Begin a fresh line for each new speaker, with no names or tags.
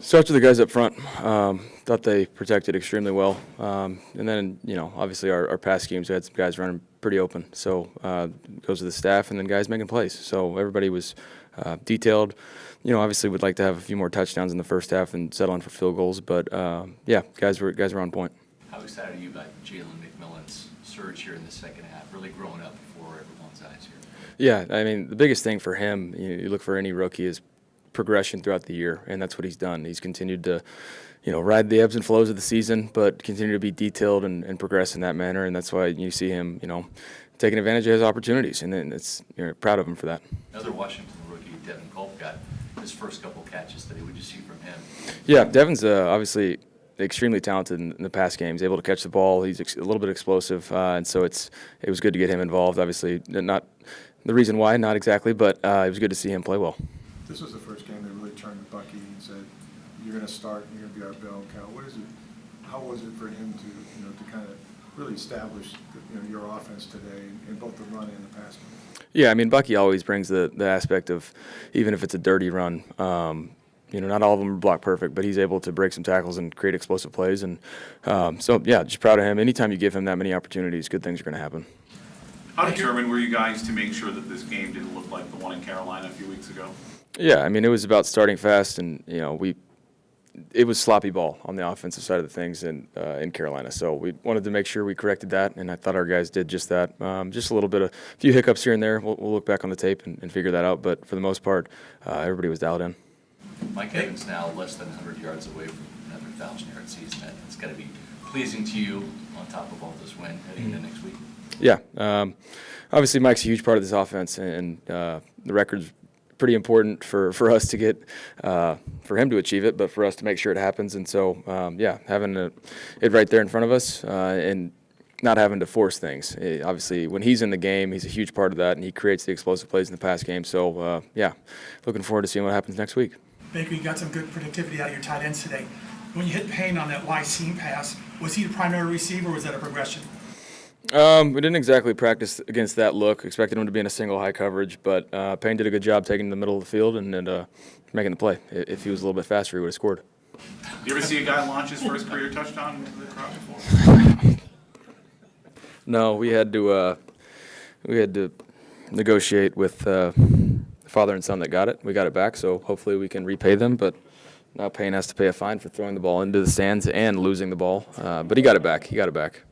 Start with the guys up front. Thought they protected extremely well. And then, obviously our pass schemes, we had some guys running pretty open. So goes to the staff and then guys making plays. So everybody was detailed. Obviously would like to have a few more touchdowns in the first half and settle in for field goals. But, guys were on point.
How excited are you about Jalen McMillan's surge here in the second half, really growing up before everyone's eyes here?
Yeah, I mean, the biggest thing for him, you look for any rookie, is progression throughout the year, and that's what he's done. He's continued to, ride the ebbs and flows of the season, but continue to be detailed and progress in that manner, and that's why you see him, taking advantage of his opportunities, and then you're proud of him for that.
Another Washington rookie, Devin Culp, got his first couple catches today. What did you see from him?
Yeah, Devin's obviously extremely talented in the pass game. He's able to catch the ball. He's a little bit explosive, and so it was good to get him involved. Obviously, not the reason why, not exactly, but it was good to see him play well.
This was the first game that really turned to Bucky and said, "You're going to start. And you're going to be our bell cow." What is it? How was it for him to to kind of really establish your offense today in both the run and the pass game?
Yeah, I mean, Bucky always brings the aspect of, even if it's a dirty run, not all of them are block perfect, but he's able to break some tackles and create explosive plays. And just proud of him. Anytime you give him that many opportunities, good things are going to happen.
How determined were you guys to make sure that this game didn't look like the one in Carolina a few weeks ago?
Yeah, I mean, it was about starting fast, and it was sloppy ball on the offensive side of the things in Carolina. So we wanted to make sure we corrected that, and I thought our guys did just that. Just a little bit of a few hiccups here and there. We'll look back on the tape and figure that out. But for the most part, everybody was dialed in.
Mike Evans now less than 100 yards away from another 1,000-yard season. That's got to be pleasing to you on top of all this win heading into next week.
Yeah, obviously Mike's a huge part of this offense, and the record's pretty important for us to get, for him to achieve it, but for us to make sure it happens. And so, having it right there in front of us and not having to force things. Obviously, when he's in the game, he's a huge part of that, and he creates the explosive plays in the pass game. So, looking forward to seeing what happens next week.
Baker, you got some good productivity out of your tight ends today. When you hit Payne on that Y seam pass, was he the primary receiver, or was that a progression?
We didn't exactly practice against that look. Expected him to be in a single high coverage, but Payne did a good job taking the middle of the field and making the play. If he was a little bit faster, he would have scored.
You ever see a guy launch his first career touchdown into the crowd before?
No, we had to negotiate with the father and son that got it. We got it back, so hopefully we can repay them. But now Payne has to pay a fine for throwing the ball into the stands and losing the ball. But he got it back.